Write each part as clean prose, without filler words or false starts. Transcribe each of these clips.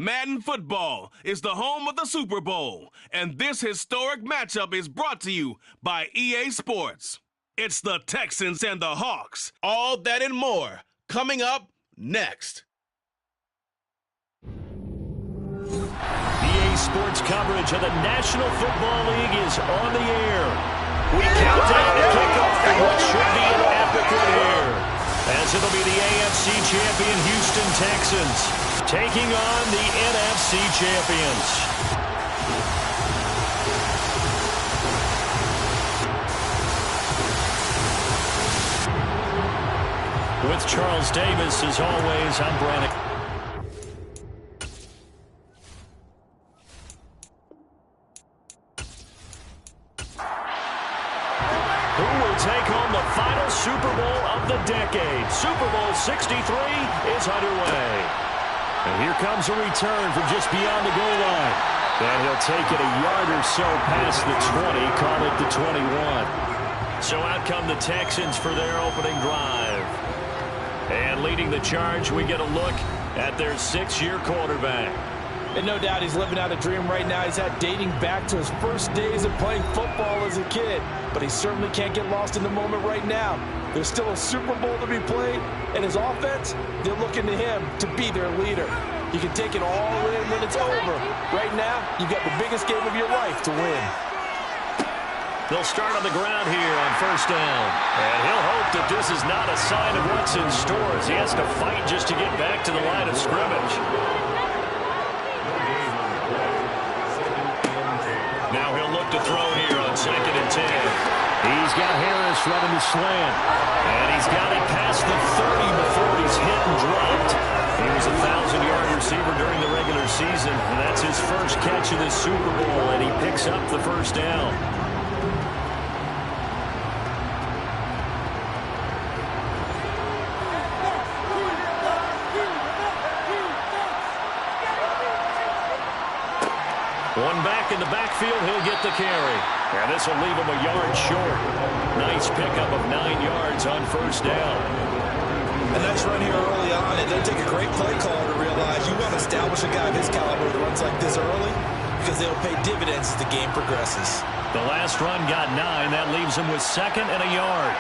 Madden Football is the home of the Super Bowl, and this historic matchup is brought to you by EA Sports. It's the Texans and the Hawks. All that and more coming up next. EA Sports coverage of the National Football League is on the air. We count down to kickoff for what should be an epic one here, as it'll be the AFC champion Houston Texans taking on the NFC champions. With Charles Davis, as always, I'm Brannick. Who will take home the final Super Bowl of the decade? Super Bowl 63 is underway. And here comes a return from just beyond the goal line. And he'll take it a yard or so past the 20, call it the 21. So out come the Texans for their opening drive. And leading the charge, we get a look at their 6-year quarterback. And no doubt he's living out a dream right now. He's had dating back to his first days of playing football as a kid. But he certainly can't get lost in the moment right now. There's still a Super Bowl to be played. And his offense, they're looking to him to be their leader. You can take it all in when it's over. Right now, you've got the biggest game of your life to win. They'll start on the ground here on first down. And he'll hope that this is not a sign of what's in store, as he has to fight just to get back to the line of scrimmage. Now he'll look to throw here on 2nd and 10. He's got Harris running the slant. And he's got it past the 30 before he's hit and dropped. He was a 1,000-yard receiver during the regular season, and that's his first catch of this Super Bowl, and he picks up the first down. One back in the backfield, he'll get the carry. And this will leave him a yard short. Nice pickup of 9 yards on first down. A nice run here early on. It doesn't take a great play caller to realize you want to establish a guy of his caliber that runs like this early, because they'll pay dividends as the game progresses. The last run got 9. That leaves him with 2nd and a yard.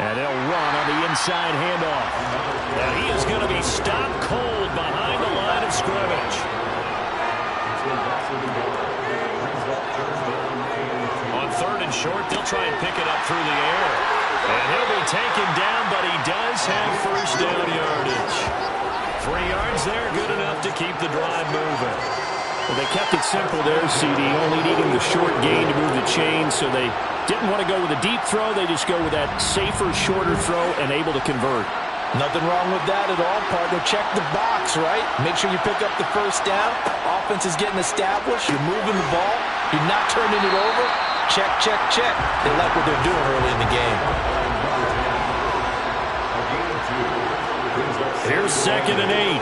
And they'll run on the inside handoff. And he is going to be stopped cold behind the line of scrimmage. On 3rd and short, they'll try and pick it up through the air. And he'll be taken down, but he does have first down yardage. 3 yards there, good enough to keep the drive moving. Well, they kept it simple there, CD, only needing the short gain to move the chains, so they didn't want to go with a deep throw. They just go with that safer, shorter throw and able to convert. Nothing wrong with that at all, partner. Check the box, right? Make sure you pick up the first down. Offense is getting established. You're moving the ball. You're not turning it over. Check, check, check. They like what they're doing early in the game. Here's 2nd and 8.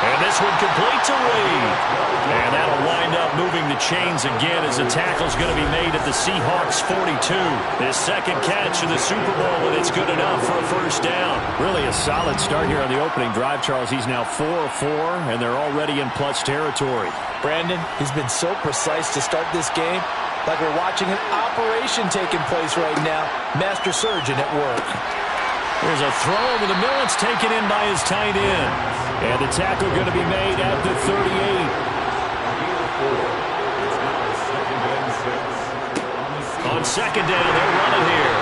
And this one complete to Reed. And that'll wind up moving the chains again as the tackle's going to be made at the Seahawks 42. His 2nd catch in the Super Bowl, and it's good enough for a first down. Really a solid start here on the opening drive, Charles. He's now 4 of 4, and they're already in plus territory. Brandon, he's been so precise to start this game, like we're watching an operation taking place right now. Master surgeon at work. There's a throw over the middle. It's taken in by his tight end. And the tackle going to be made at the 38. On 2nd down, they'll run it here.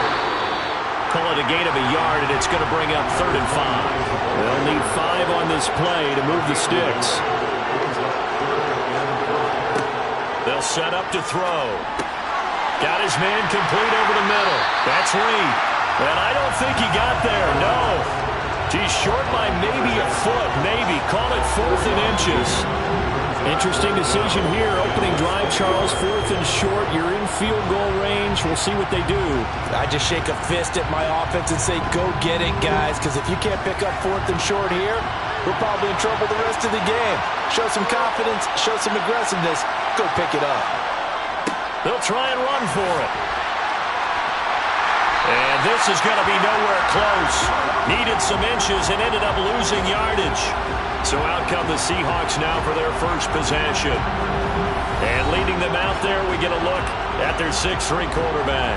Call it a gain of a yard, and it's going to bring up 3rd and 5. They'll need 5 on this play to move the sticks. They'll set up to throw. Got his man complete over the middle. That's Reed. And I don't think he got there, no. He's short by maybe a foot, maybe. Call it 4th and inches. Interesting decision here. Opening drive, Charles, 4th and short. You're in field goal range. We'll see what they do. I just shake a fist at my offense and say, go get it, guys, because if you can't pick up 4th and short here, we're probably in trouble the rest of the game. Show some confidence, show some aggressiveness, go pick it up. They'll try and run for it. And this is going to be nowhere close. Needed some inches and ended up losing yardage. So out come the Seahawks now for their first possession. And leading them out there, we get a look at their 6'3" quarterback.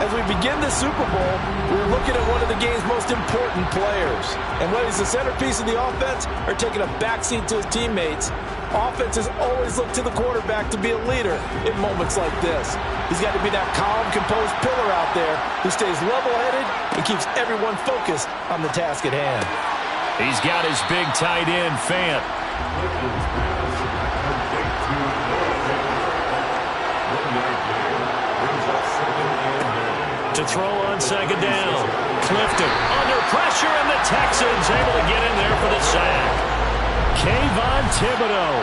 As we begin the Super Bowl, we're looking at one of the game's most important players. And whether he's the centerpiece of the offense or taking a backseat to his teammates, offenses always look to the quarterback to be a leader in moments like this. He's got to be that calm, composed pillar out there who stays level-headed and keeps everyone focused on the task at hand. He's got his big tight end, Fant. To throw on second down. Clifton under pressure, and the Texans able to get in there for the sack. Kayvon Thibodeau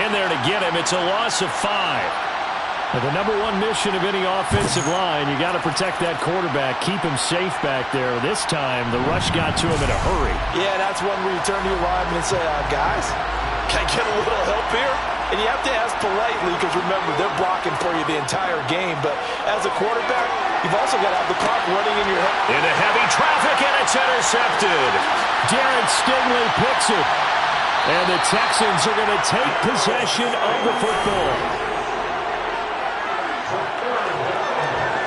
in there to get him. It's a loss of 5. The number one mission of any offensive line, you got to protect that quarterback, keep him safe back there. This time, the rush got to him in a hurry. Yeah, that's one where you turn to your lineman and say, guys, can I get a little help here? And you have to ask politely because, remember, they're blocking for you the entire game. But as a quarterback, you've also got to have the clock running in your head. Into heavy traffic, and it's intercepted. Derek Stingley picks it. And the Texans are going to take possession of the football.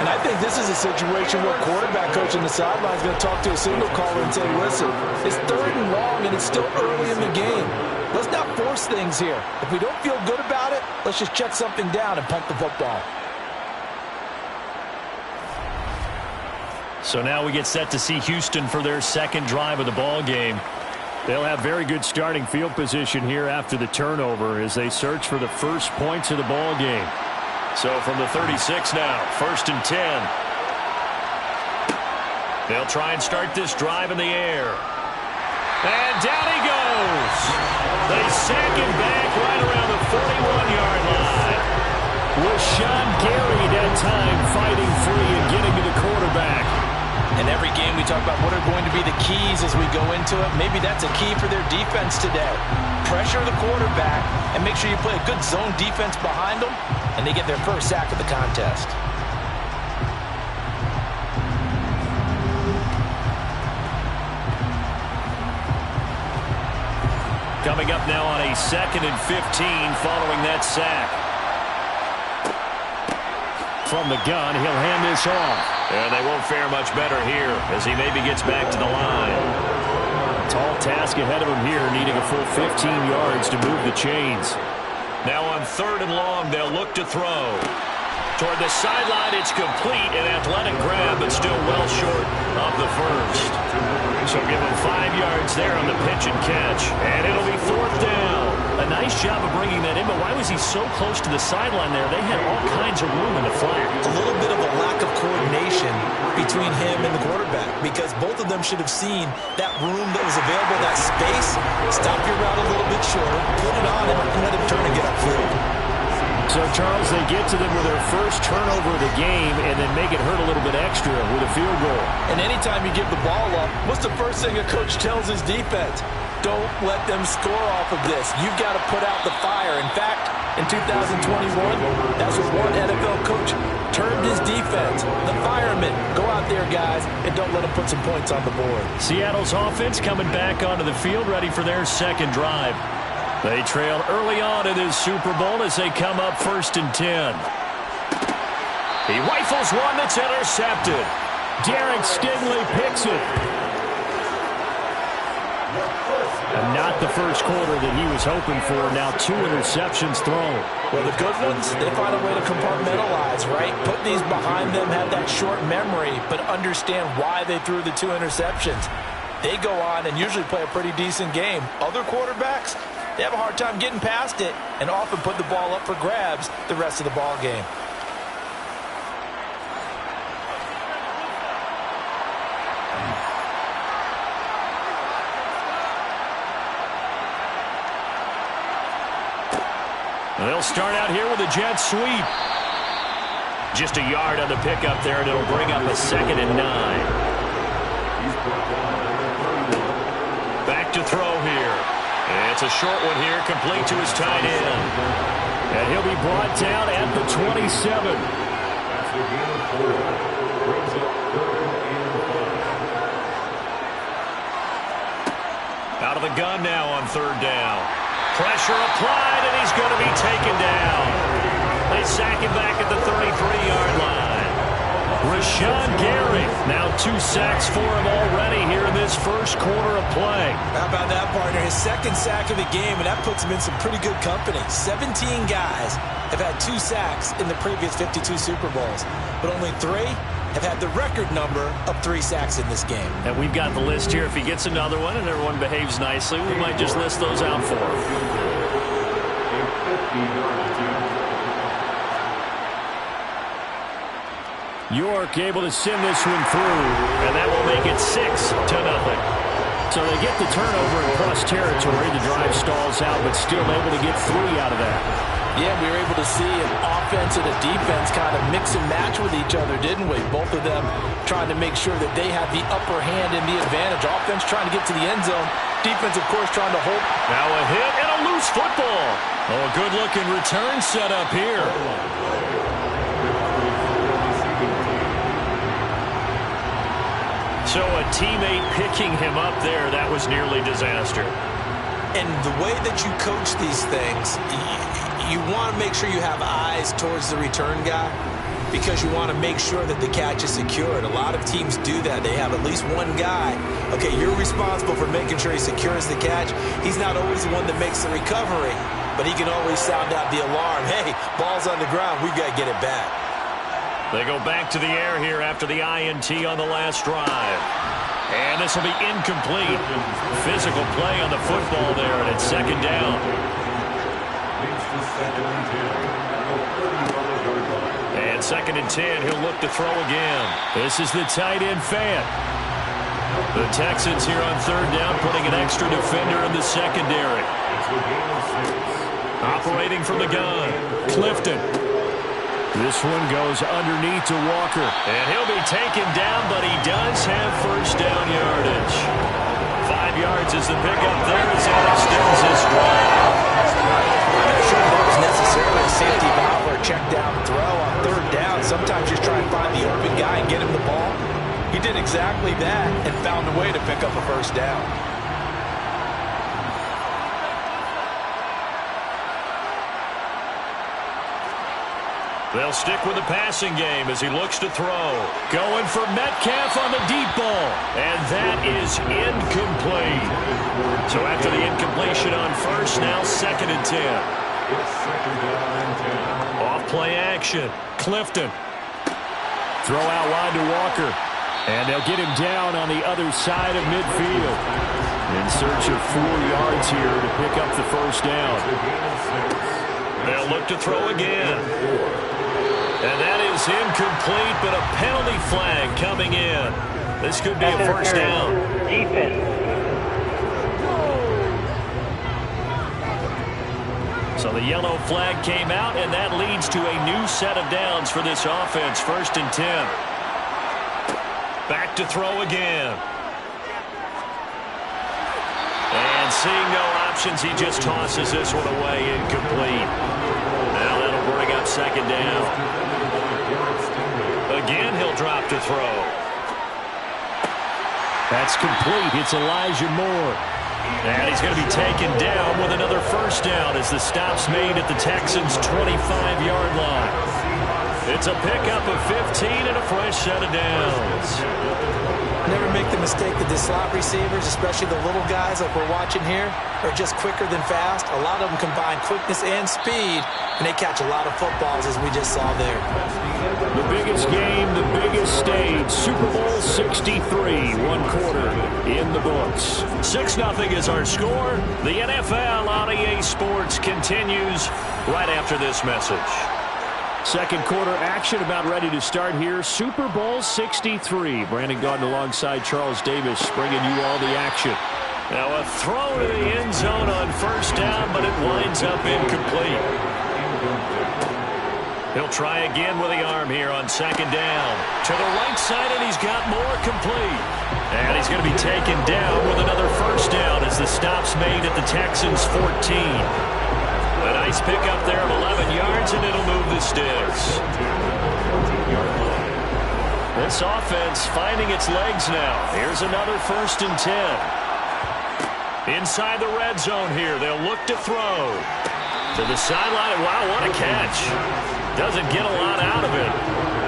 And I think this is a situation where quarterback coach on the sideline is going to talk to a signal caller and say, listen, it's 3rd and long, and it's still early in the game. Let's not force things here. If we don't feel good about it, let's just check something down and punt the football. So now we get set to see Houston for their second drive of the ball game. They'll have very good starting field position here after the turnover as they search for the first points of the ball game. So from the 36 now, 1st and 10. They'll try and start this drive in the air. And down he goes. They sack him back right around the 41-yard line. Rashawn Gary that time fighting free and getting to the quarterback. In every game we talk about what are going to be the keys as we go into it. Maybe that's a key for their defense today. Pressure the quarterback and make sure you play a good zone defense behind them, and they get their first sack of the contest. Coming up now on a 2nd and 15 following that sack. From the gun, he'll hand this off. And they won't fare much better here as he maybe gets back to the line. Tall task ahead of him here, needing a full 15 yards to move the chains. Now on 3rd and long, they'll look to throw. Toward the sideline, it's complete, an athletic grab, but still well short of the first. So give him 5 yards there on the pitch and catch, and it'll be 4th down. A nice job of bringing that in, but why was he so close to the sideline there? They had all kinds of room in the flat. A little bit of a lack of coordination between him and the quarterback, because both of them should have seen that room that was available, that space. Stop your route a little bit shorter, put it on him, and let him turn and get upfield. So, Charles, they get to them with their first turnover of the game and then make it hurt a little bit extra with a field goal. And anytime you give the ball up, what's the first thing a coach tells his defense? Don't let them score off of this. You've got to put out the fire. In fact, in 2021, that's what one NFL coach termed his defense. The firemen. Go out there, guys, and don't let them put some points on the board. Seattle's offense coming back onto the field, ready for their second drive. They trail early on in this Super Bowl as they come up 1st and 10. He rifles one that's intercepted. Derek Stingley picks it. And not the first quarter that he was hoping for. Now 2 interceptions thrown. Well, the good ones, they find a way to compartmentalize, right? Put these behind them, have that short memory, but understand why they threw the 2 interceptions. They go on and usually play a pretty decent game. Other quarterbacks, they have a hard time getting past it and often put the ball up for grabs the rest of the ball game. They'll start out here with a jet sweep. Just a yard on the pickup there, and it'll bring up a 2nd and 9. Back to throw here. And it's a short one here, complete to his tight end. And he'll be brought down at the 27. Out of the gun now on third down. Pressure applied, and he's going to be taken down. They sack him back at the 33-yard line. Rashawn Gary, now 2 sacks for him already here in this first quarter of play. How about that, partner? His second sack of the game, and that puts him in some pretty good company. 17 guys have had 2 sacks in the previous 52 Super Bowls, but only 3 have had the record number of 3 sacks in this game. And we've got the list here. If he gets another one and everyone behaves nicely, we might just list those out for him. York able to send this one through, and that will make it 6-0. So they get the turnover in plus territory. The drive stalls out, but still able to get 3 out of that. Yeah, we were able to see an offense and a defense kind of mix and match with each other, didn't we? Both of them trying to make sure that they have the upper hand and the advantage. Offense trying to get to the end zone. Defense, of course, trying to hold. Now a hit and a loose football. Oh, a good-looking return set up here. So a teammate picking him up there, that was nearly disaster. And the way that you coach these things, you want to make sure you have eyes towards the return guy because you want to make sure that the catch is secured. A lot of teams do that. They have at least one guy. Okay, you're responsible for making sure he secures the catch. He's not always the one that makes the recovery, but he can always sound out the alarm. Hey, ball's on the ground. We've got to get it back. They go back to the air here after the INT on the last drive. And this will be incomplete. Physical play on the football there, and it's second down. And 2nd and 10, he'll look to throw again. This is the tight end Fant. The Texans here on third down putting an extra defender in the secondary. Operating from the gun, Clifton. This one goes underneath to Walker. And he'll be taken down, but he does have first down yardage. 5 yards is the pickup there as that extends his drive. I'm not sure that was necessarily a safety valve or a check down throw on third down. Sometimes just try and find the open guy and get him the ball. He did exactly that and found a way to pick up a first down. They'll stick with the passing game as he looks to throw. Going for Metcalf on the deep ball. And that is incomplete. So after the incompletion on first, now 2nd and 10. Off play action. Clifton. Throw out wide to Walker. And they'll get him down on the other side of midfield. In search of 4 yards here to pick up the first down. They'll look to throw again. And that is incomplete, but a penalty flag coming in. This could be a first down. So the yellow flag came out, and that leads to a new set of downs for this offense. 1st and 10. Back to throw again. And seeing no options, he just tosses this one away, incomplete. Now that'll bring up 2nd down. Again, he'll drop to throw. That's complete. It's Elijah Moore. And he's going to be taken down with another first down as the stop's made at the Texans' 25-yard line. It's a pickup of 15 and a fresh set of downs. Never make the mistake that the slot receivers, especially the little guys like we're watching here, are just quicker than fast. A lot of them combine quickness and speed, and they catch a lot of footballs, as we just saw there. The biggest game, the biggest stage, Super Bowl 63, 1 quarter in the books. 6-0 is our score. The NFL on EA Sports continues right after this message. Second quarter action about ready to start here. Super Bowl 63. Brandon Gaudin alongside Charles Davis bringing you all the action. Now a throw to the end zone on first down, but it winds up incomplete. He'll try again with the arm here on 2nd down. To the right side, and he's got more complete. And he's going to be taken down with another first down as the stop's made at the Texans' 14. A nice pickup there of 11 yards, and it'll move the sticks. This offense finding its legs now. Here's another 1st and 10. Inside the red zone here. They'll look to throw. To the sideline. Wow, what a catch. Doesn't get a lot out of it,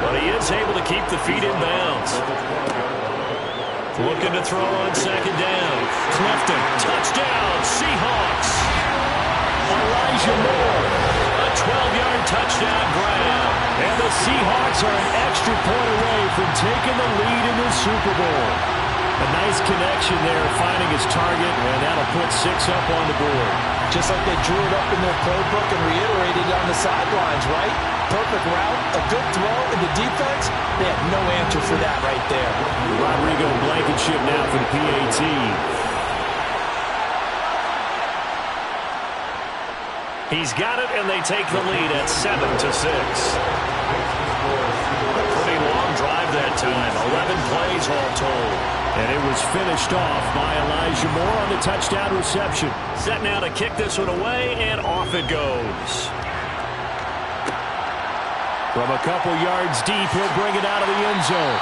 but he is able to keep the feet in bounds. Looking to throw on 2nd down. Clifton, touchdown, Seahawks. Elijah Moore, a 12-yard touchdown grab. And the Seahawks are an extra point away from taking the lead in the Super Bowl. A nice connection there, finding his target, and that'll put 6 up on the board. Just like they drew it up in their playbook and reiterated on the sidelines, right? Perfect route, a good throw, and the defense, they had no answer for that right there. Rodrigo Blankenship now for the PAT. He's got it, and they take the lead at 7-6. A pretty long drive that time, 11 plays all told. And it was finished off by Elijah Moore on the touchdown reception. Set now to kick this one away, and off it goes. From a couple yards deep, he'll bring it out of the end zone.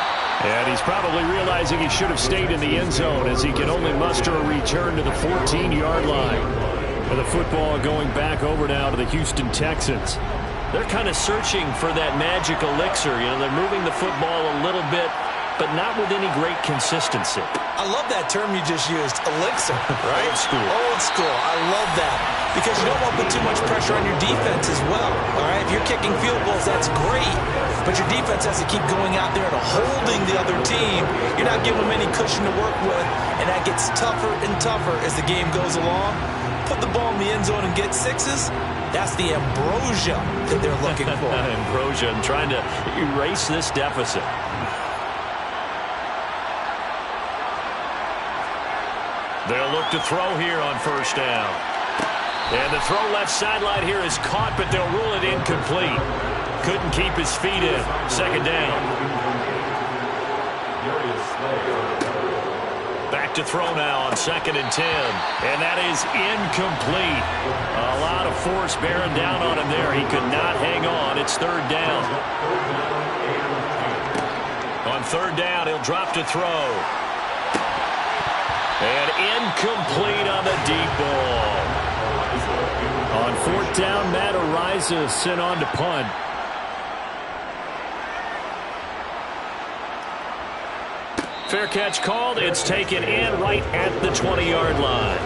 And he's probably realizing he should have stayed in the end zone as he can only muster a return to the 14-yard line. And the football going back over now to the Houston Texans. They're kind of searching for that magic elixir. You know, they're moving the football a little bit, but not with any great consistency. I love that term you just used, elixir, right? Old school. Old school. I love that. Because you don't want to put too much pressure on your defense as well. All right, if you're kicking field goals, that's great. But your defense has to keep going out there and holding the other team. You're not giving them any cushion to work with, and that gets tougher and tougher as the game goes along. Put the ball in the end zone and get 6s. That's the ambrosia that they're looking for. Ambrosia, and trying to erase this deficit. They'll look to throw here on 1st down. And the throw left sideline here is caught, but they'll rule it incomplete. Couldn't keep his feet in. 2nd down. Back to throw now on 2nd and 10. And that is incomplete. A lot of force bearing down on him there. He could not hang on. It's 3rd down. On 3rd down, he'll drop to throw. And incomplete on the deep ball. On 4th down, Matt Ariza sent on to punt. Fair catch called. It's taken in right at the 20-yard line.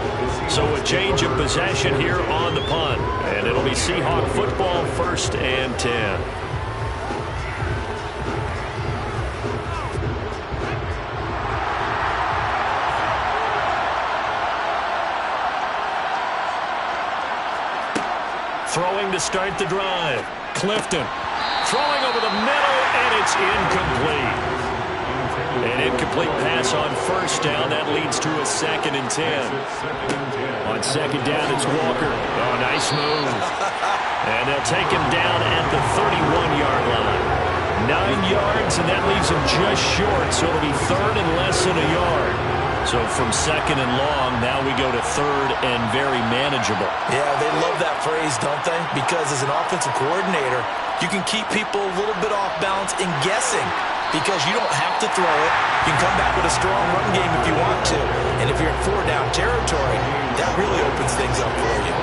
So a change of possession here on the punt. And it'll be Seahawk football, 1st and 10. Throwing to start the drive. Clifton throwing over the middle, and it's incomplete. An incomplete pass on 1st down. That leads to a 2nd and 10. On 2nd down, it's Walker. Oh, nice move. And they'll take him down at the 31-yard line. 9 yards, and that leaves him just short. So it'll be 3rd and less than a yard. So from 2nd and long, now we go to 3rd and very manageable. Yeah, they love that phrase, don't they? Because as an offensive coordinator, you can keep people a little bit off balance and guessing because you don't have to throw it. You can come back with a strong run game if you want to. And if you're in 4-down territory, that really opens things up for you.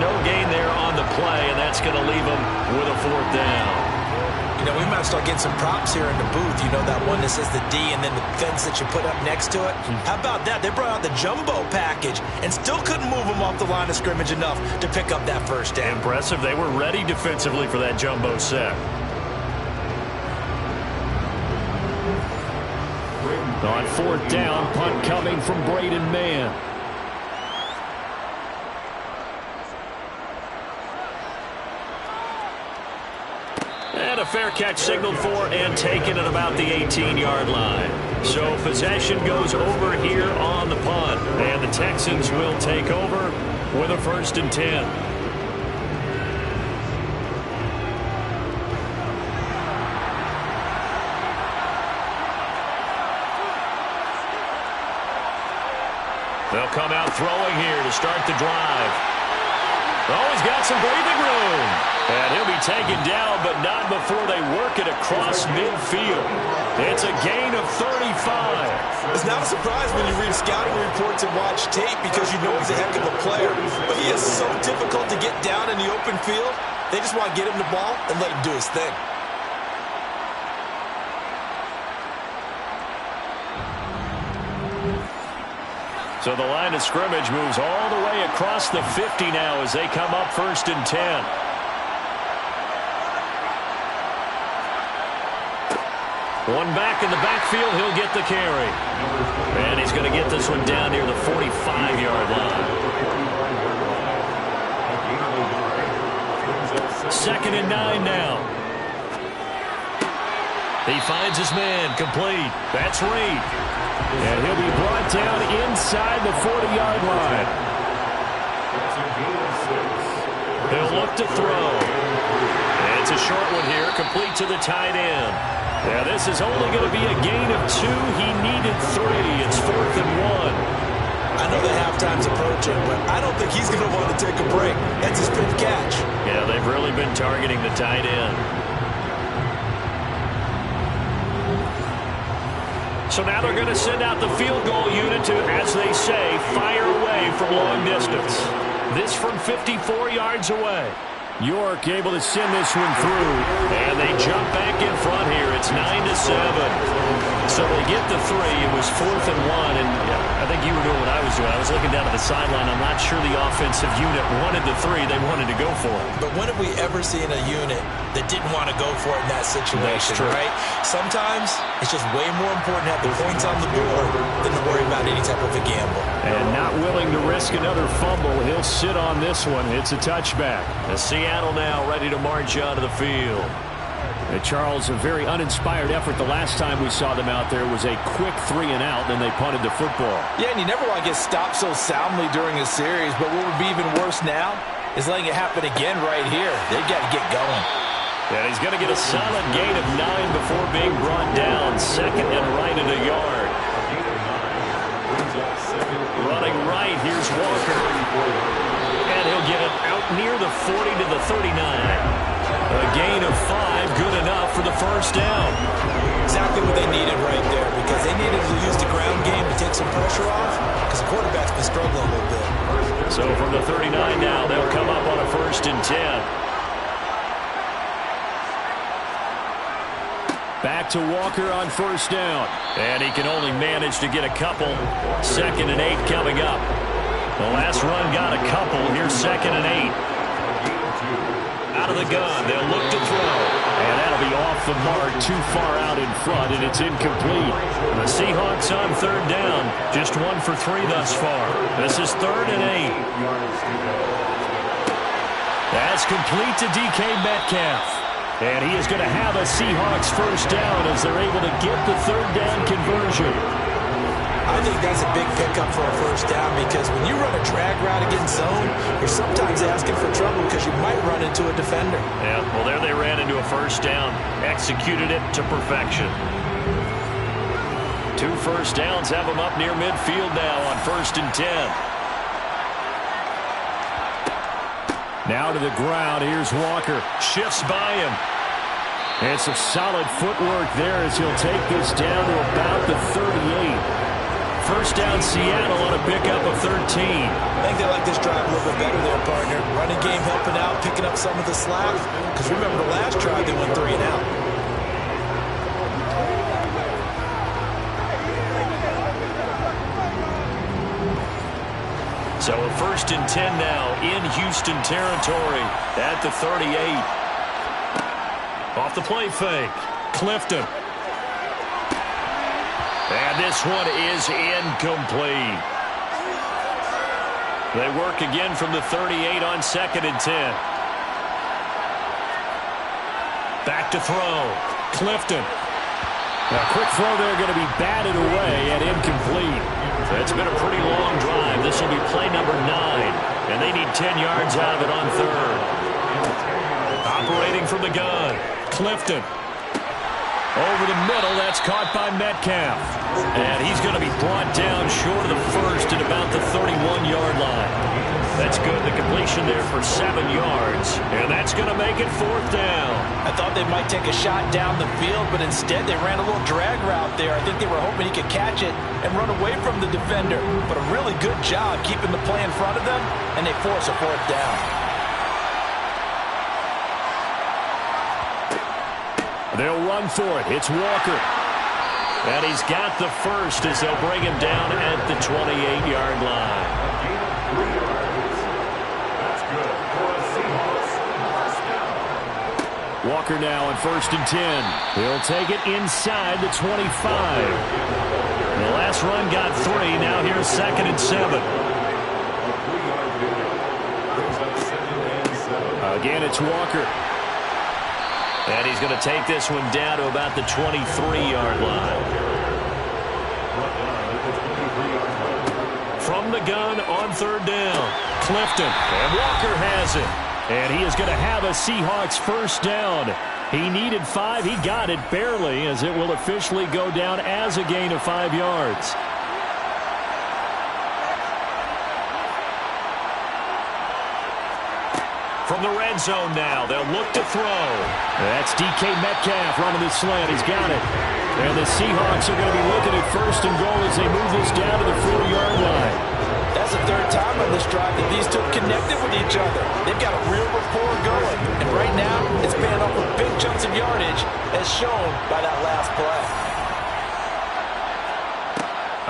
No gain there on the play, and that's going to leave them with a 4th down. You know, we might start getting some props here in the booth. You know, that one that says the D and then the fence that you put up next to it. How about that? They brought out the jumbo package and still couldn't move them off the line of scrimmage enough to pick up that 1st down. Impressive. They were ready defensively for that jumbo set. On 4th down, punt coming from Braden Mann. And a fair catch signaled for and taken at about the 18-yard line. So possession goes over here on the punt. And the Texans will take over with a 1st and 10. They'll come out throwing here to start the drive. Oh, he's got some breathing room. And he'll be taken down, but not before they work it across midfield. It's a gain of 35. It's not a surprise when you read scouting reports and watch tape because you know he's a heck of a player. But he is so difficult to get down in the open field. They just want to get him the ball and let him do his thing. So the line of scrimmage moves all the way across the 50 now as they come up 1st and 10. One back in the backfield, he'll get the carry. And he's going to get this one down near the 45-yard line. 2nd and 9 now. He finds his man, complete. That's Reed. And he'll be brought down inside the 40-yard line. He'll look to throw. And it's a short one here, complete to the tight end. Now this is only going to be a gain of 2. He needed 3. It's 4th and 1. I know that halftime's approaching, but I don't think he's going to want to take a break. That's his fifth catch. Yeah, they've really been targeting the tight end. So now they're going to send out the field goal unit to, as they say, fire away from long distance. This from 54 yards away. York able to send this one through. And they jump back in front here. It's 9-7. So they get the 3. It was 4th and 1. And I think you were doing what I was doing. I was looking down at the sideline. I'm not sure the offensive unit wanted the 3. They wanted to go for it. But when have we ever seen a unit that didn't want to go for it in that situation, right? Sometimes it's just way more important to have the points on the board than to worry about any type of a gamble. And not willing to risk another fumble. He'll sit on this one. It's a touchback. And Seattle now ready to march onto the field. Charles, a very uninspired effort. The last time we saw them out there was a quick 3 and out, then they punted the football. Yeah, and you never want to get stopped so soundly during a series, but what would be even worse now is letting it happen again right here. They've got to get going. And he's going to get a solid gain of 9 before being brought down. 2nd and right at a yard. Running right, here's Walker. And he'll get it out near the 40 to the 39. A gain of 5, good enough for the first down. Exactly what they needed right there, because they needed to use the ground game to take some pressure off, because the quarterback's been struggling a little bit. So from the 39 now, they'll come up on a 1st and 10. Back to Walker on 1st down. And he can only manage to get a couple. 2nd and 8 coming up. The last run got a couple. Here's 2nd and 8. Out of the gun, they'll look to throw. And that'll be off the mark, too far out in front, and it's incomplete. The Seahawks on 3rd down, just 1 for 3 thus far. This is 3rd and 8. That's complete to DK Metcalf. And he is going to have a Seahawks 1st down as they're able to get the 3rd down conversion. I think that's a big pickup for a 1st down, because when you run a drag route against zone, you're sometimes asking for trouble because you might run into a defender. Yeah, well, there they ran into a 1st down. Executed it to perfection. 2 first downs have them up near midfield now on 1st and 10. Now to the ground. Here's Walker. Shifts by him. And some solid footwork there as he'll take this down to about the 38. 1st down Seattle on a pickup of 13. I think they like this drive a little bit better there, partner. Running game helping out, picking up some of the slack. Because remember the last drive, they went 3 and out. So a 1st and 10 now in Houston territory at the 38. Off the play fake. Clifton. And this one is incomplete. They work again from the 38 on 2nd and 10. Back to throw. Clifton. A quick throw there going to be batted away and incomplete. It's been a pretty long drive. This will be play number 9. And they need 10 yards out of it on 3rd. Operating from the gun. Clifton. Over the middle, that's caught by Metcalf. And he's going to be brought down short of the 1st at about the 31-yard line. That's good. The completion there for 7 yards. And that's going to make it 4th down. I thought they might take a shot down the field, but instead they ran a little drag route there. I think they were hoping he could catch it and run away from the defender. But a really good job keeping the play in front of them, and they force a 4th down. They'll run for it. It's Walker. And he's got the first as they'll bring him down at the 28-yard line. That's good for the Seahawks. Walker now on 1st and 10. He'll take it inside the 25. The last run got 3. Now here's 2nd and 7. Again, it's Walker. And he's going to take this one down to about the 23-yard line. From the gun on 3rd down. Clifton. And Walker has it. And he is going to have a Seahawks 1st down. He needed 5. He got it barely, as it will officially go down as a gain of 5 yards. From the red zone now, they'll look to throw. That's DK Metcalf running the slant. He's got it. And the Seahawks are going to be looking at 1st and goal as they move this down to the 4-yard line. That's the 3rd time on this drive that these two connected with each other. They've got a real rapport going. And right now, it's paying off with big chunks of yardage, as shown by that last play.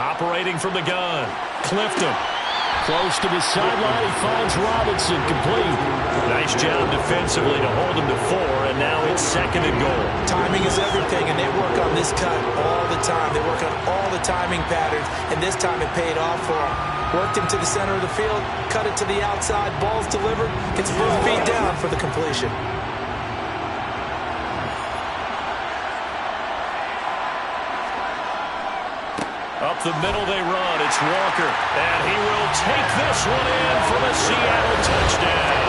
Operating from the gun, Clifton. Close to the sideline, he finds Robinson, complete. Nice job defensively to hold him to 4, and now it's 2nd and goal. Timing is everything, and they work on this cut all the time. They work on all the timing patterns, and this time it paid off for him. Worked him to the center of the field, cut it to the outside, ball's delivered, gets both feet down for the completion. Up the middle they run. It's Walker. And he will take this one in for the Seattle touchdown.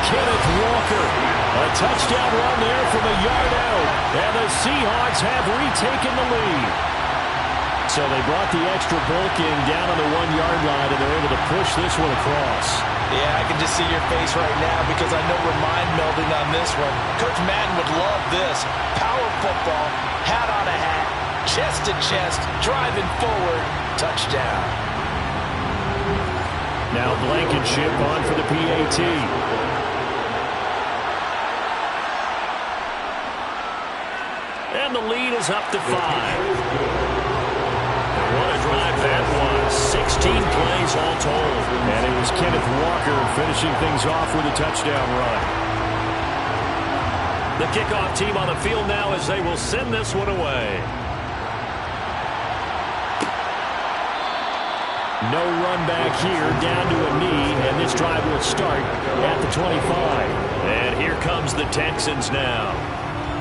Kenneth Walker. A touchdown run there from a yard out. And the Seahawks have retaken the lead. So they brought the extra bulk in down on the 1-yard line, and they're able to push this one across. Yeah, I can just see your face right now because I know we're mind melding on this one. Coach Madden would love this. Power football, hat on a hat. Chest to chest, driving forward, touchdown. Now Blankenship on for the PAT. And the lead is up to 5. What a drive that was. 16 plays all told. And it was Kenneth Walker finishing things off with a touchdown run. The kickoff team on the field now as they will send this one away. No run back here, down to a knee, and this drive will start at the 25. And here comes the Texans now.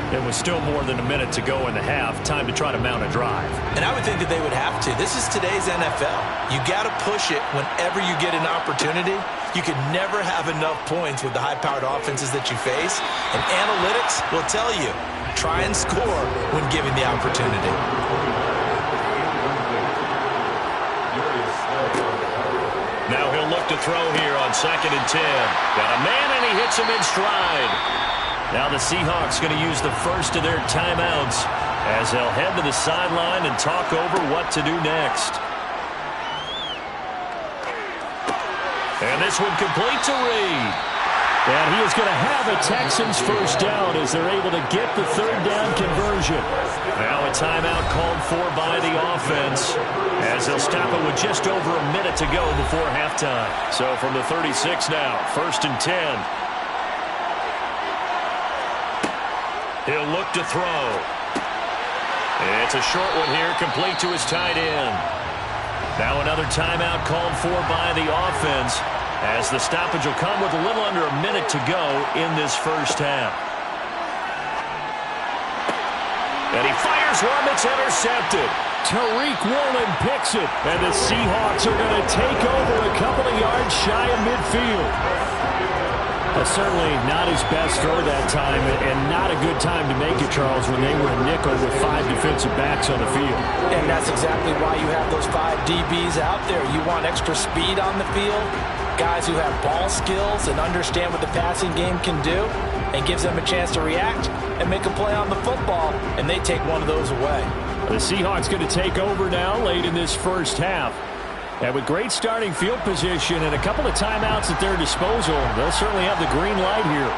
There was still more than a minute to go in the half. Time to try to mount a drive. And I would think that they would have to. This is today's NFL. You got to push it whenever you get an opportunity. You can never have enough points with the high-powered offenses that you face. And analytics will tell you, try and score when given the opportunity. Now he'll look to throw here on 2nd and 10. Got a man, and he hits him in stride. Now the Seahawks going to use the first of their timeouts as they'll head to the sideline and talk over what to do next. And this one complete to Reed. And he is going to have a Texans 1st down as they're able to get the 3rd down conversion. Now a timeout called for by the offense as they'll stop it with just over a minute to go before halftime. So from the 36 now, 1st and 10. He'll look to throw. It's a short one here, complete to his tight end. Now another timeout called for by the offense as the stoppage will come with a little under a minute to go in this 1st half. And he fires one that's intercepted. Tariq Woolen picks it, and the Seahawks are going to take over a couple of yards shy of midfield. Certainly not his best throw that time, and not a good time to make it, Charles, when they were a nickel with 5 defensive backs on the field. And that's exactly why you have those 5 DBs out there. You want extra speed on the field. Guys who have ball skills and understand what the passing game can do, and gives them a chance to react and make a play on the football, and they take one of those away. The Seahawks going to take over now late in this first half. And with great starting field position and a couple of timeouts at their disposal, they'll certainly have the green light here.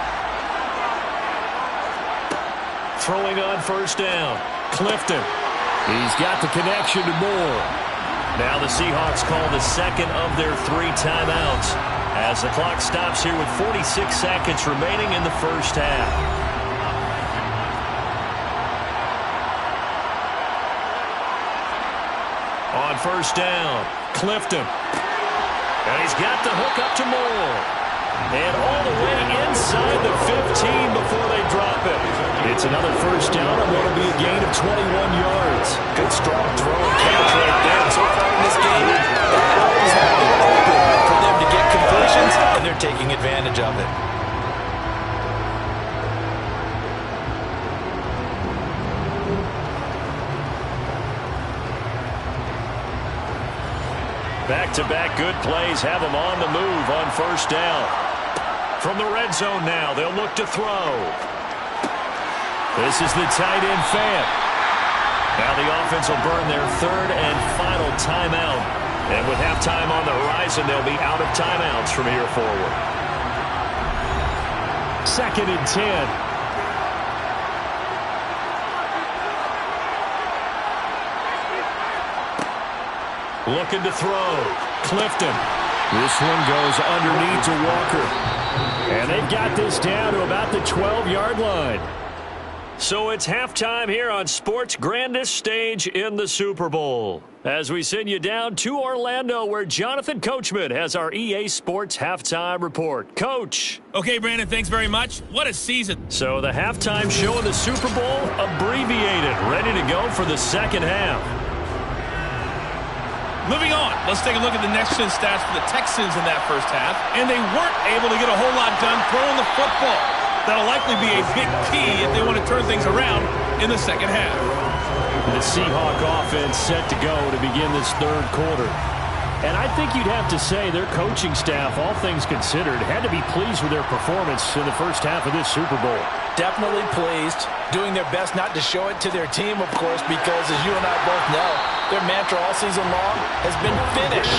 Throwing on first down, Clifton. He's got the connection to Moore. Now the Seahawks call the second of their 3 timeouts as the clock stops here with 46 seconds remaining in the first half. On first down, Clifton. And he's got the hook up to Moore. And all the way inside the 15 before they drop it. It's another first down, and that'll be a gain of 21 yards. Good strong throw and catch right there. So far in this game, the holes have been open for them to get completions, and they're taking advantage of it. Back-to-back good plays have them on the move on first down. From the red zone now, they'll look to throw. This is the tight end Fant. Now the offense will burn their 3rd and final timeout. And with halftime on the horizon, they'll be out of timeouts from here forward. 2nd and 10. Looking to throw. Clifton. This one goes underneath to Walker. And they've got this down to about the 12-yard line. So it's halftime here on sports' grandest stage in the Super Bowl. As we send you down to Orlando, where Jonathan Coachman has our EA Sports halftime report. Coach. Okay, Brandon, thanks very much. What a season. So the halftime show of the Super Bowl, abbreviated, ready to go for the second half. Moving on, let's take a look at the next-gen stats for the Texans in that first half. And they weren't able to get a whole lot done throwing the football. That'll likely be a big key if they want to turn things around in the second half. The Seahawk offense set to go to begin this 3rd quarter. And I think you'd have to say their coaching staff, all things considered, had to be pleased with their performance in the first half of this Super Bowl. Definitely pleased, doing their best not to show it to their team, of course, because as you and I both know, their mantra all season long has been finish.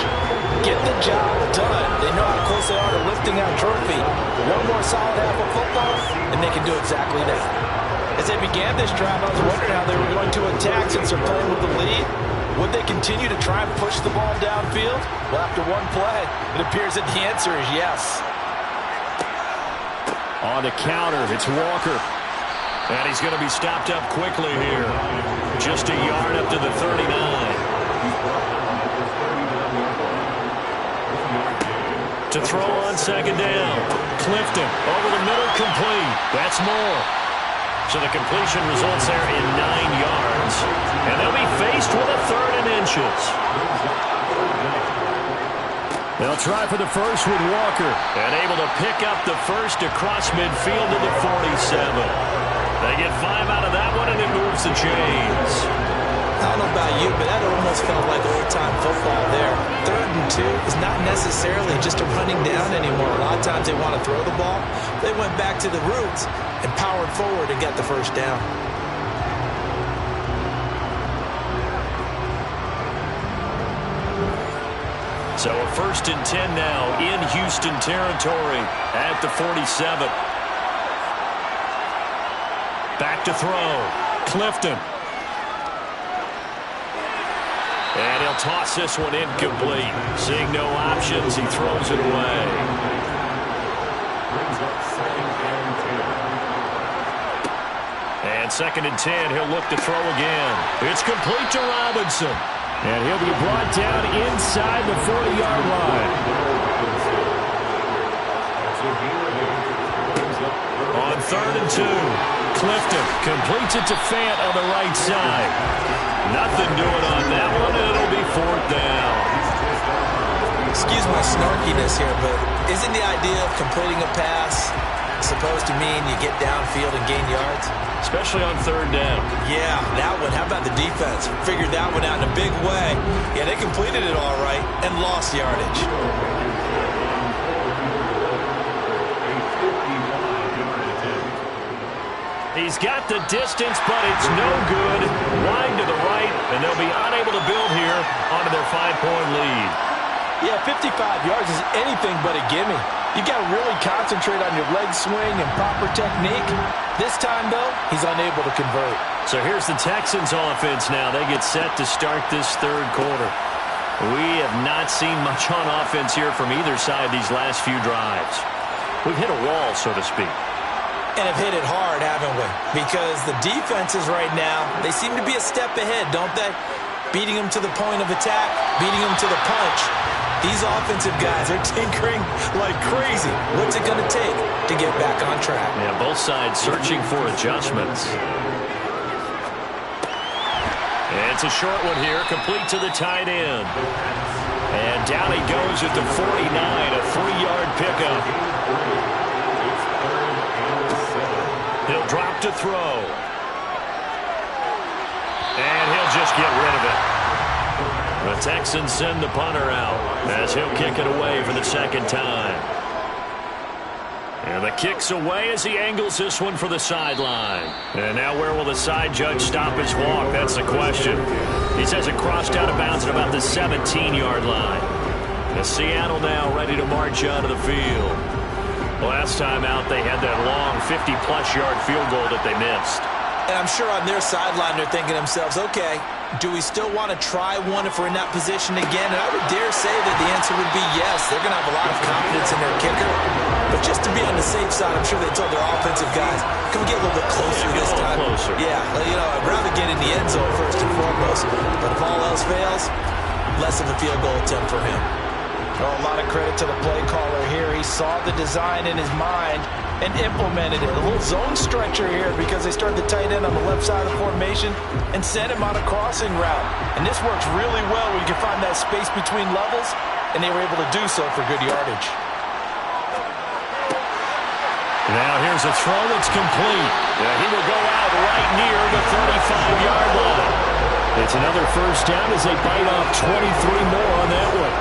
Get the job done. They know how close they are to lifting that trophy. One more solid half of football, and they can do exactly that. As they began this drive, I was wondering how they were going to attack since they're playing with the lead. Would they continue to try and push the ball downfield? Well, after one play, it appears that the answer is yes. On the counter, it's Walker. And he's going to be stopped up quickly here. Just a yard up to the 39. To throw on second down. Clifton over the middle, complete. That's more. So the completion results there in 9 yards. And they'll be faced with a 3rd and inches. They'll try for the first with Walker. And able to pick up the first across midfield to the 47. They get 5 out of that one, and it moves the chains. I don't know about you, but that almost felt like old-time football there. 3rd and 2 is not necessarily just a running down anymore. A lot of times they want to throw the ball. They went back to the roots and powered forward and got the first down. So a 1st and 10 now in Houston territory at the 47. Back to throw. Clifton. And he'll toss this one incomplete. Seeing no options, he throws it away. And 2nd and 10, he'll look to throw again. It's complete to Robinson. And he'll be brought down inside the 40-yard line. On 3rd and 2, Clifton completes it to Fant on the right side. Nothing doing on that one, and it'll be 4th down. Excuse my snarkiness here, but isn't the idea of completing a pass supposed to mean you get downfield and gain yards? Especially on 3rd down. Yeah, that one. How about the defense? Figured that one out in a big way. Yeah, they completed it all right and lost yardage. He's got the distance, but it's no good. Wide to the right, and they'll be unable to build here onto their 5-point lead. Yeah, 55 yards is anything but a gimme. You got to really concentrate on your leg swing and proper technique. This time, though, he's unable to convert. So here's the Texans offense now. They get set to start this third quarter. We have not seen much on offense here from either side these last few drives. We've hit a wall, so to speak. And have hit it hard, haven't we? Because the defenses right now, they seem to be a step ahead, don't they? Beating them to the point of attack, beating them to the punch. These offensive guys are tinkering like crazy. What's it going to take to get back on track? Yeah, both sides searching for adjustments. And it's a short one here, complete to the tight end. And down he goes at the 49, a 3-yard pickup. He'll drop to throw. And he'll just get rid of it. The Texans send the punter out as he'll kick it away for the second time. And the kick's away as he angles this one for the sideline. And now where will the side judge stop his walk? That's the question. He says it crossed out of bounds at about the 17-yard line. And Seattle now ready to march onto the field. Last time out, they had that long 50-plus yard field goal that they missed. And I'm sure on their sideline they're thinking to themselves, okay, do we still want to try one if we're in that position again? And I would dare say that the answer would be yes. They're going to have a lot of confidence in their kicker. But just to be on the safe side, I'm sure they told their offensive guys, can we get a little bit closer this time? Closer. Yeah, I'd rather get in the end zone first and foremost. But if all else fails, less of a field goal attempt for him. Oh, a lot of credit to the play caller here. He saw the design in his mind and implemented it. A little zone stretcher here because they started the tight end on the left side of the formation and sent him on a crossing route. And this works really well when you can find that space between levels, and they were able to do so for good yardage. Now here's a throw that's complete. He will go out right near the 35-yard line. It's another first down as they bite off 23 more on that one.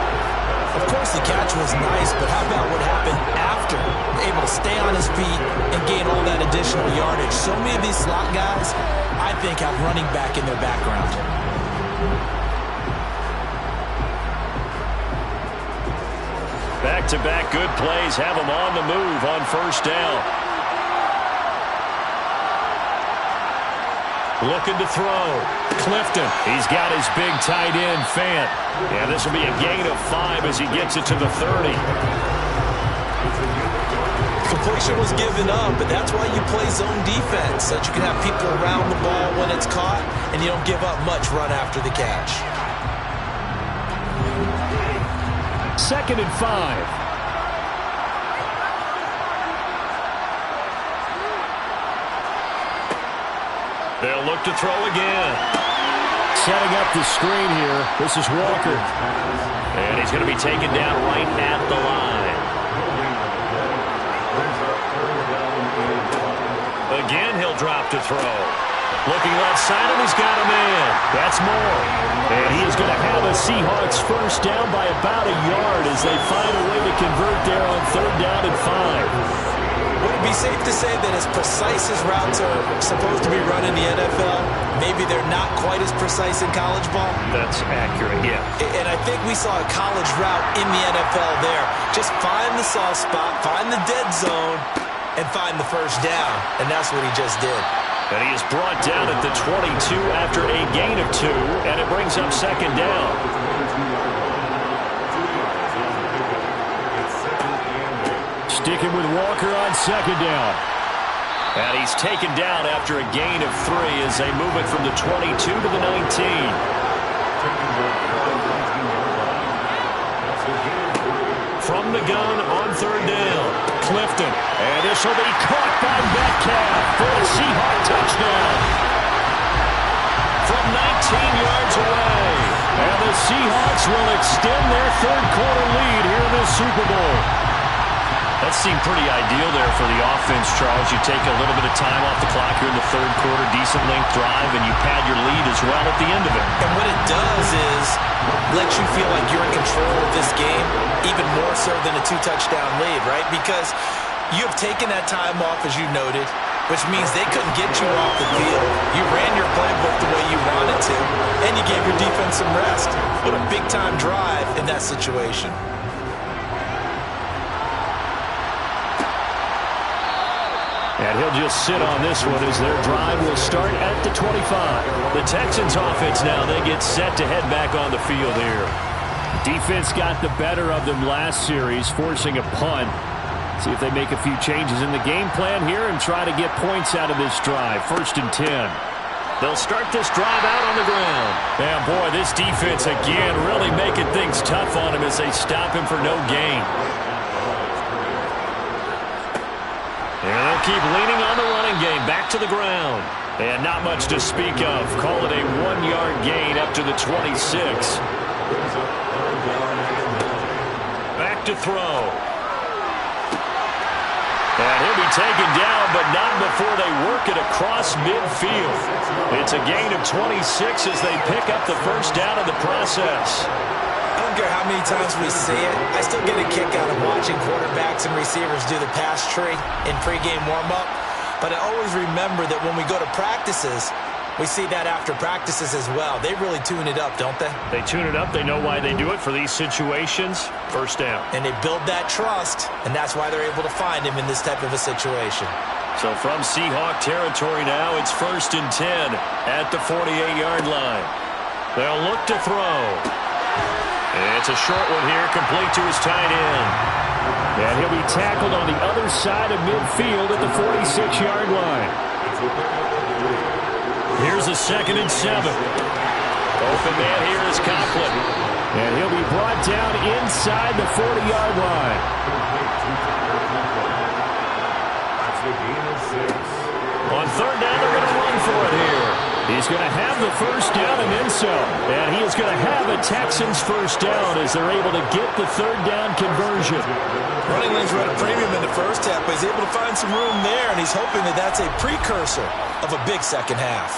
Of course, the catch was nice, but how about what happened after? Able to stay on his feet and gain all that additional yardage. So many of these slot guys, I think, have running back in their background. Back-to-back good plays have them on the move on first down. Looking to throw. Clifton. He's got his big tight end, Fant. Yeah, this will be a gain of 5 as he gets it to the 30. Completion was given up, but that's why you play zone defense, so that you can have people around the ball when it's caught, and you don't give up much run after the catch. 2nd and 5. They'll look to throw again. Setting up the screen here. This is Walker. And he's going to be taken down right at the line. Again, he'll drop to throw. Looking left side, and he's got a man. That's more. And he is going to have a Seahawks first down by about a yard as they find a way to convert there on 3rd down and 5. Would it be safe to say that as precise as routes are supposed to be run in the NFL, maybe they're not quite as precise in college ball? That's accurate, yeah. And I think we saw a college route in the NFL there. Just find the soft spot, find the dead zone, and find the first down. And that's what he just did. And he is brought down at the 22 after a gain of 2, and it brings up 2nd down. Sticking with Walker on 2nd down. And he's taken down after a gain of 3 as they move it from the 22 to the 19. From the gun on 3rd down, Clifton. And this will be caught by Metcalf for a Seahawk touchdown. From 19 yards away. And the Seahawks will extend their 3rd quarter lead here in the Super Bowl. That seemed pretty ideal there for the offense, Charles. You take a little bit of time off the clock here in the 3rd quarter, decent length drive, and you pad your lead as well at the end of it. And what it does is let you feel like you're in control of this game, even more so than a 2-touchdown lead, right? Because you have taken that time off, as you noted. which means they couldn't get you off the field. You ran your playbook the way you wanted to, and you gave your defense some rest. What a big-time drive in that situation. And he'll just sit on this one as their drive will start at the 25. The Texans offense now, they get set to head back on the field here. Defense got the better of them last series, forcing a punt. See if they make a few changes in the game plan here and try to get points out of this drive. 1st and 10. They'll start this drive out on the ground. And boy, this defense again really making things tough on him as they stop him for no gain. And they'll keep leaning on the running game. Back to the ground. And not much to speak of. Call it a 1-yard gain up to the 26. Back to throw. And he'll be taken down, but not before they work it across midfield. It's a gain of 26 as they pick up the first down in the process. I don't care how many times we see it. I still get a kick out of watching quarterbacks and receivers do the pass tree in pregame warm-up. But I always remember that when we go to practices, we see that after practices as well. They really tune it up, don't they? They tune it up. They know why they do it for these situations. First down. And they build that trust, and that's why they're able to find him in this type of a situation. So from Seahawk territory now, it's 1st and 10 at the 48-yard line. They'll look to throw. It's a short one here, complete to his tight end. And he'll be tackled on the other side of midfield at the 46-yard line. Here's a 2nd and 7. Open man here is Conklin. And he'll be brought down inside the 40-yard line. On 3rd down, they're going to run for it here. He's going to have the first down and then some. And he is going to have a Texans first down as they're able to get the 3rd down conversion. Running lanes were at a premium in the first half, but he's able to find some room there, and he's hoping that that's a precursor of a big second half.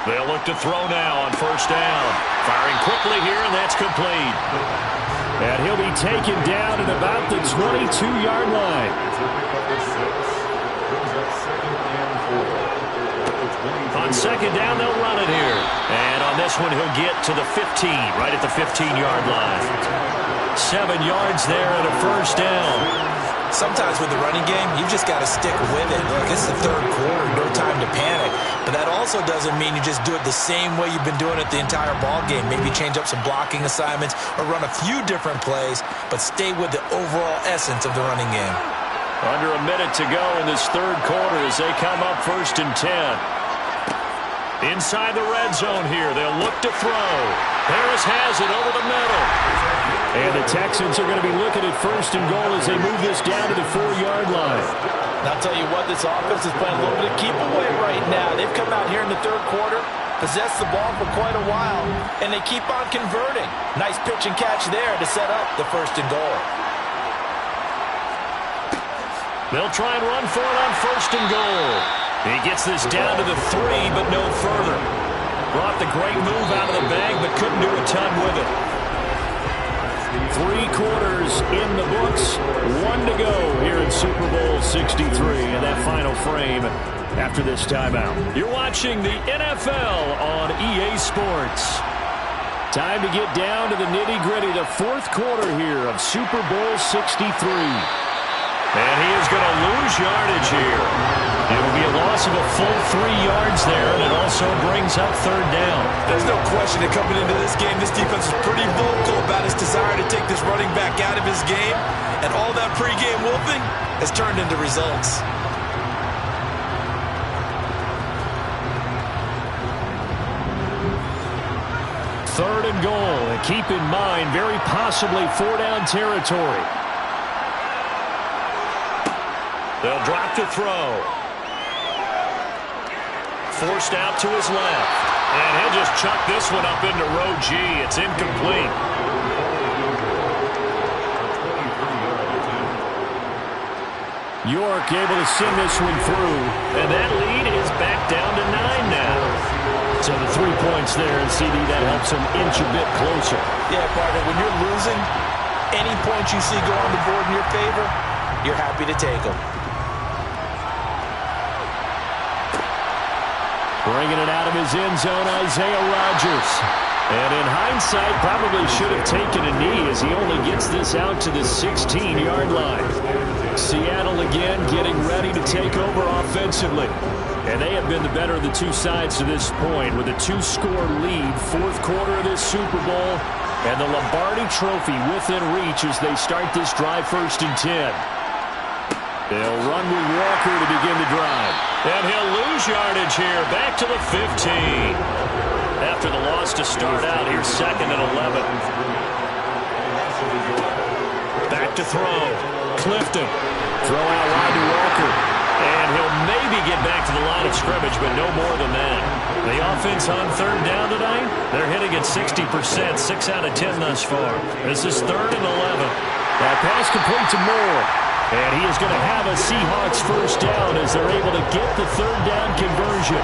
They'll look to throw now on 1st down. Firing quickly here, and that's complete. And he'll be taken down at about the 22-yard line. On 2nd down, they'll run it here. And on this one, he'll get to the 15, right at the 15-yard line. 7 yards there and a first down. Sometimes with the running game, you just got to stick with it. Look, it's the 3rd quarter, no time to panic. But that also doesn't mean you just do it the same way you've been doing it the entire ball game. Maybe change up some blocking assignments or run a few different plays, but stay with the overall essence of the running game. Under a minute to go in this 3rd quarter as they come up 1st and 10. Inside the red zone here, they'll look to throw. Harris has it over the middle. And the Texans are going to be looking at 1st and goal as they move this down to the 4-yard line. And I'll tell you what, this offense is playing a little bit of keep away right now. They've come out here in the 3rd quarter, possessed the ball for quite a while, and they keep on converting. Nice pitch and catch there to set up the 1st and goal. They'll try and run for it on 1st and goal. He gets this down to the 3, but no further. Brought the great move out of the bag, but couldn't do a ton with it. 3 quarters in the books. 1 to go here in Super Bowl 63 in that final frame after this timeout. You're watching the NFL on EA Sports. Time to get down to the nitty-gritty, the 4th quarter here of Super Bowl 63. And he is going to lose yardage here. It'll be a loss of a full 3 yards there, and it also brings up 3rd down. There's no question that coming into this game, this defense is pretty vocal about his desire to take this running back out of his game, and all that pregame wolfing has turned into results. Third and goal, and keep in mind, very possibly 4-down territory. They'll drop to throw. Forced out to his left. And he'll just chuck this one up into row G. It's incomplete. York able to send this one through, and that lead is back down to 9 now. So the 3 points there, and CD, that helps them inch a bit closer. Yeah, partner, when you're losing, any points you see go on the board in your favor, you're happy to take them. Bringing it out of his end zone, Isaiah Rodgers. And in hindsight, probably should have taken a knee as he only gets this out to the 16-yard line. Seattle again getting ready to take over offensively. And they have been the better of the two sides to this point with a 2-score lead, fourth quarter of this Super Bowl, and the Lombardi Trophy within reach as they start this drive 1st and 10. They'll run with Walker to begin the drive. And he'll lose yardage here, back to the 15. After the loss to start out, here's 2nd and 11. Back to throw. Clifton. Throw out wide to Walker. And he'll maybe get back to the line of scrimmage, but no more than that. The offense on 3rd down tonight, they're hitting at 60%, 6 out of 10 thus far. This is 3rd and 11. That pass complete to Moore. And he is going to have a Seahawks 1st down as they're able to get the 3rd down conversion.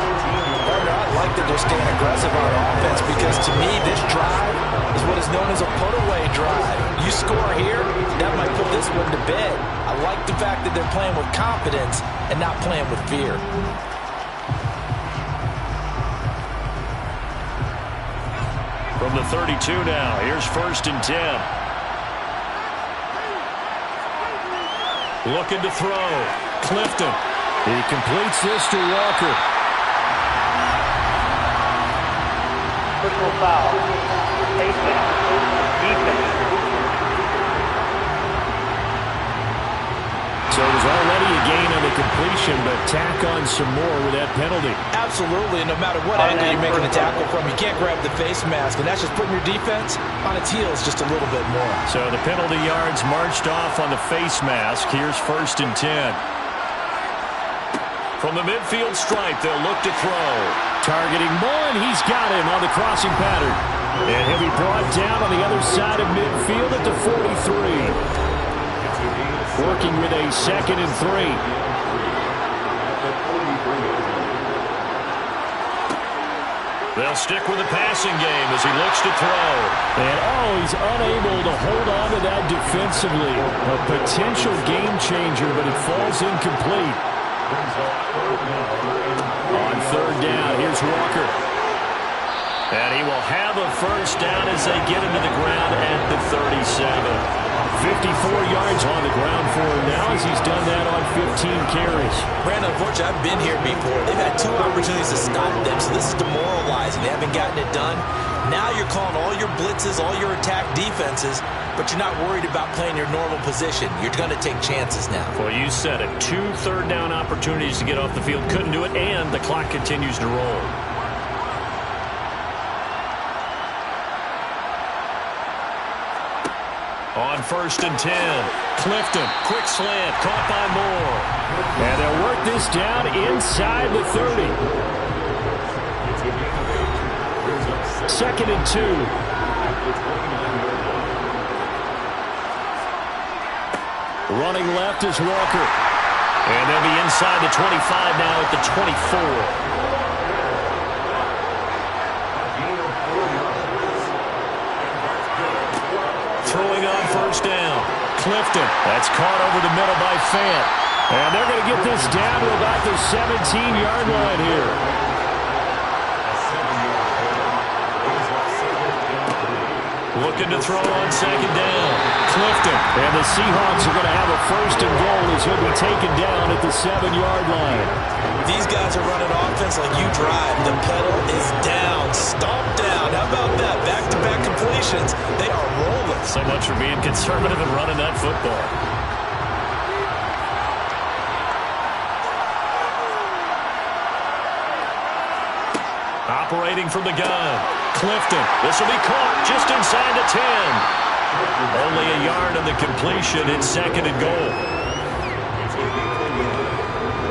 I like that they're staying aggressive on offense because to me this drive is what is known as a put-away drive. You score here, that might put this one to bed. I like the fact that they're playing with confidence and not playing with fear. From the 32 now, here's 1st and 10. Looking to throw. Clifton. He completes this to Walker. Personal foul. Defense. So it was already a gain on the completion, but tack on some more with that penalty. Absolutely, and no matter what angle you're making a tackle from, you can't grab the face mask, and that's just putting your defense on its heels just a little bit more. So the penalty yards marched off on the face mask. Here's 1st and 10. From the midfield stripe, they'll look to throw. Targeting Mullen, he's got him on the crossing pattern. And he'll be brought down on the other side of midfield at the 43. Working with a 2nd and 3. They'll stick with the passing game as he looks to throw. And he's unable to hold on to that defensively. A potential game changer, but it falls incomplete. On 3rd down, here's Walker. And he will have a 1st down as they get him to the ground at the 37. 54 yards on the ground for him now as he's done that on 15 carries. Brandon, unfortunately, I've been here before. They've had 2 opportunities to stop them, so this is demoralizing. They haven't gotten it done. Now you're calling all your blitzes, all your attack defenses, but you're not worried about playing your normal position. You're going to take chances now. Well, you said it. 2 3rd down opportunities to get off the field. Couldn't do it, and the clock continues to roll. On 1st and 10, Clifton, quick slant, caught by Moore. And they'll work this down inside the 30. 2nd and 2. Running left is Walker. And they'll be inside the 25 now at the 24. Throwing on 1st down. Clifton. That's caught over the middle by Fant. And they're going to get this down to about the 17-yard line here. Looking to throw on 2nd down. Clifton. And the Seahawks are going to have a 1st and goal as he'll be taken down at the 7-yard line. These guys are running offense like you drive. The pedal is down. Stomp down. How about that? Back-to-back completions. They are rolling. So much for being conservative and running that football. Operating from the gun. Clifton. This will be caught just inside the 10. Only a yard on the completion. It's 2nd and goal.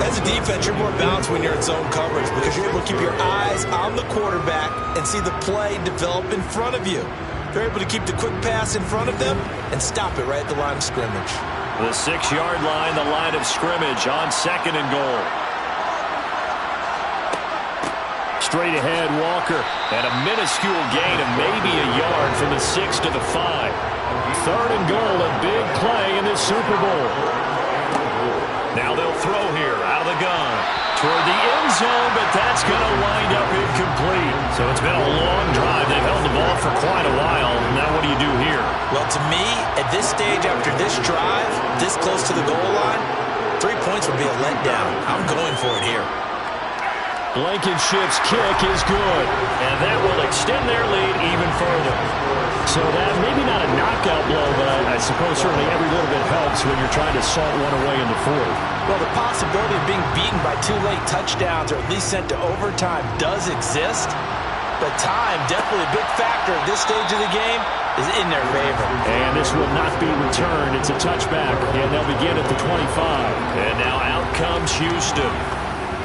As a defense, you're more balanced when you're in zone coverage because you're able to keep your eyes on the quarterback and see the play develop in front of you. You're able to keep the quick pass in front of them and stop it right at the line of scrimmage. The 6-yard line, the line of scrimmage on 2nd and goal. Straight ahead, Walker. And a minuscule gain of maybe a yard from the 6 to the 5. 3rd and goal, a big play in this Super Bowl. Now they'll throw here out of the gun toward the end zone, but that's going to wind up incomplete. So it's been a long drive. They've held the ball for quite a while. Now what do you do here? Well, to me, at this stage after this drive, this close to the goal line, 3 points would be a letdown. I'm going for it here. Blankenship's kick is good, and that will extend their lead even further. So that maybe not a knockout blow, but I suppose certainly every little bit helps when you're trying to salt one away in the 4th. Well, the possibility of being beaten by 2 late touchdowns or at least sent to overtime does exist, but time, definitely a big factor at this stage of the game, is in their favor. And this will not be returned. It's a touchback, and they'll begin at the 25. And now out comes Houston.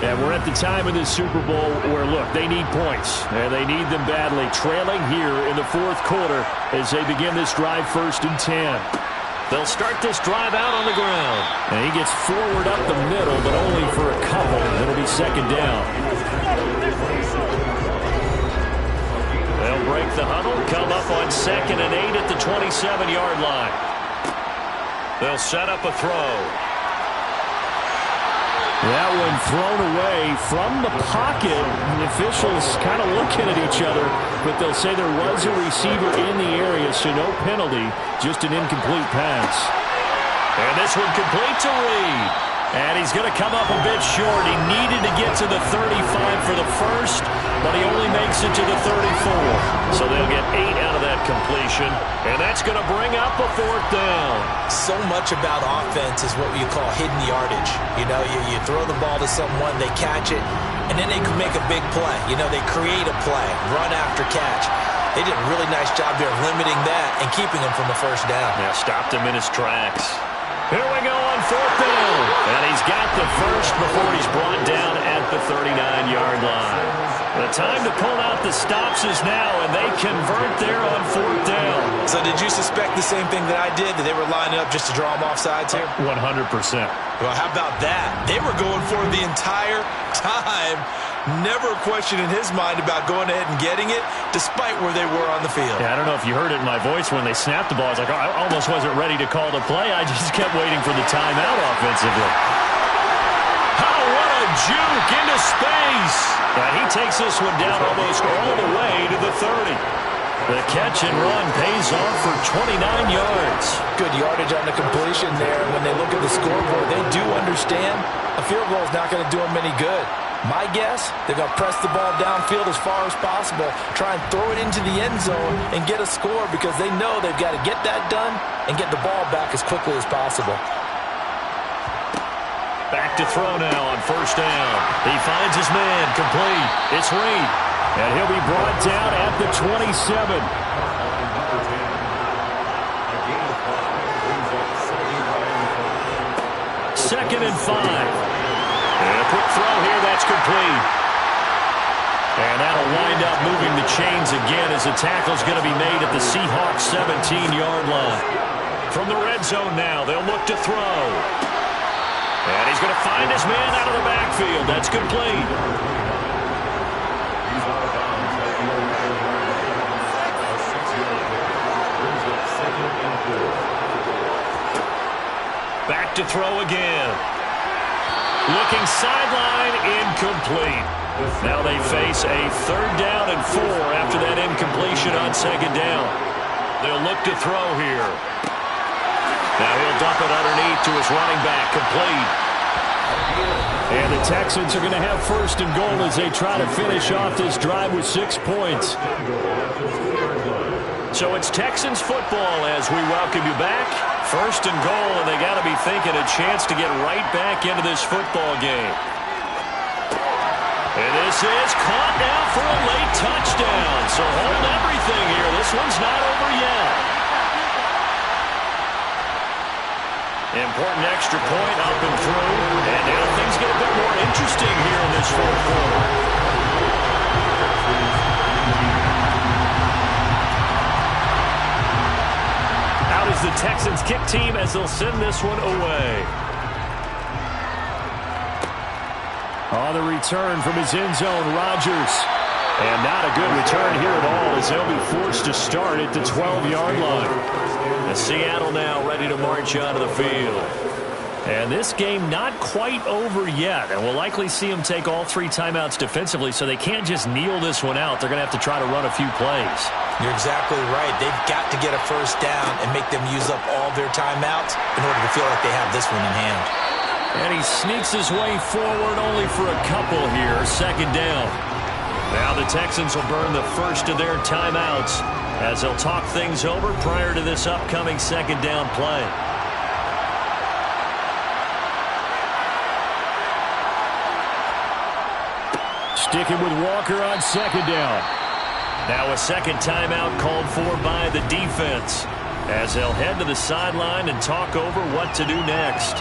And we're at the time of this Super Bowl where, look, they need points, and they need them badly. Trailing here in the 4th quarter as they begin this drive 1st and 10. They'll start this drive out on the ground. And he gets forward up the middle, but only for a couple. It'll be 2nd down. They'll break the huddle, come up on 2nd and 8 at the 27-yard line. They'll set up a throw. That one thrown away from the pocket. The officials kind of looking at each other, but they'll say there was a receiver in the area, so no penalty, just an incomplete pass. And this one complete to Reed. And he's going to come up a bit short. He needed to get to the 35 for the first, but he only makes it to the 34. So they'll get 8 out of that completion, and that's going to bring up a 4th down. So much about offense is what you call hidden yardage. You know, you throw the ball to someone, they catch it, and then they can make a big play. You know, they create a play, run after catch. They did a really nice job there limiting that and keeping him from the first down. Yeah, stopped him in his tracks. Here we go on 4th down. And he's got the first before he's brought down at the 39-yard line. The time to pull out the stops is now, and they convert there on 4th down. So did you suspect the same thing that I did, that they were lining up just to draw them off sides here? 100%. Well, how about that? They were going for it the entire time. Never a question in his mind about going ahead and getting it, despite where they were on the field. Yeah, I don't know if you heard it in my voice when they snapped the ball. I was like, I almost wasn't ready to call the play. I just kept waiting for the timeout offensively. Oh, what a juke into space. And he takes this one down almost all the way to the 30. The catch and run pays off for 29 yards. Good yardage on the completion there. When they look at the scoreboard, they do understand a field goal is not going to do them any good. My guess, they're going to press the ball downfield as far as possible, try and throw it into the end zone and get a score because they know they've got to get that done and get the ball back as quickly as possible. Back to throw now on 1st down. He finds his man, complete. It's Reed. And he'll be brought down at the 27. 2nd and 5. And a quick throw here, that's complete. And that'll wind up moving the chains again as the tackle's going to be made at the Seahawks 17-yard line. From the red zone now, they'll look to throw. And he's going to find his man out of the backfield. That's complete. Back to throw again. Looking sideline, incomplete. Now they face a 3rd down and 4 after that incompletion on 2nd down. They'll look to throw here. Now he'll dump it underneath to his running back, complete. And the Texans are going to have 1st and goal as they try to finish off this drive with 6 points. So it's Texans football as we welcome you back. 1st and goal, and they got to be thinking a chance to get right back into this football game. And this is caught now for a late touchdown. So hold everything here. This one's not over yet. Important extra point up and through. And now things get a bit more interesting here in this 4th quarter. is the Texans kick team as they'll send this one away. On the return from his end zone, Rodgers. And not a good return here at all as they'll be forced to start at the 12-yard line. And Seattle now ready to march onto the field. And this game not quite over yet. And we'll likely see them take all 3 timeouts defensively, so they can't just kneel this one out. They're going to have to try to run a few plays. You're exactly right. They've got to get a first down and make them use up all their timeouts in order to feel like they have this one in hand. And he sneaks his way forward only for a couple here. Second down. Now the Texans will burn the first of their timeouts as they'll talk things over prior to this upcoming second down play. Sticking with Walker on second down. Now a second timeout called for by the defense as they'll head to the sideline and talk over what to do next.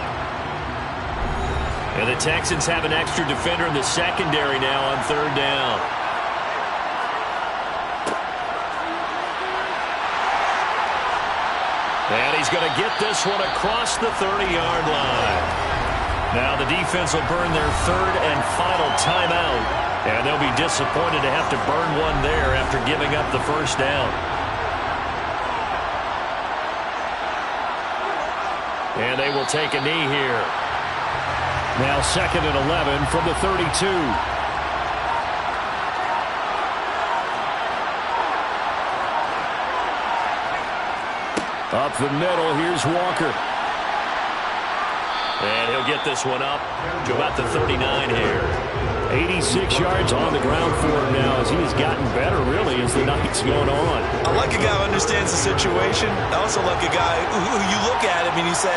And the Texans have an extra defender in the secondary now on third down. And he's going to get this one across the 30-yard line. Now the defense will burn their third and final timeout. And they'll be disappointed to have to burn one there after giving up the first down. And they will take a knee here. Now second and 11 from the 32. Up the middle, here's Walker. And he'll get this one up to about the 39 here. 86 yards on the ground for him now as he has gotten better, really, as the night's going on. I like a guy who understands the situation. I also like a guy who you look at him and you say,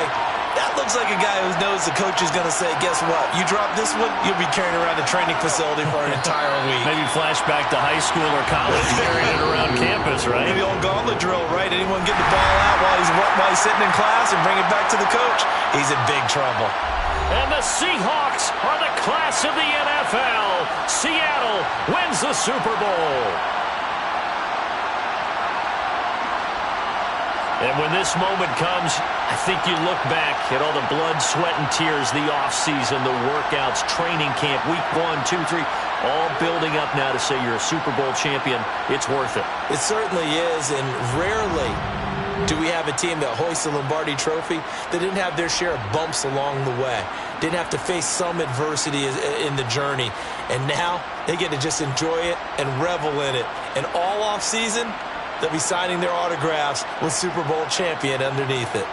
that looks like a guy who knows the coach is going to say, guess what? You drop this one, you'll be carrying around the training facility for an entire week. Maybe flashback to high school or college, carrying it around campus, right? Maybe the old gauntlet drill, right? Anyone get the ball out while he's sitting in class and bring it back to the coach? He's in big trouble. And the Seahawks are the class of the NFL. Seattle wins the Super Bowl. And when this moment comes, I think you look back at all the blood, sweat, and tears, the offseason, the workouts, training camp, week 1, 2, 3, all building up now to say you're a Super Bowl champion. It's worth it. It certainly is, and rarely do we have a team that hoists the Lombardi Trophy that didn't have their share of bumps along the way, didn't have to face some adversity in the journey, and now they get to just enjoy it and revel in it. And all offseason, they'll be signing their autographs with Super Bowl champion underneath it.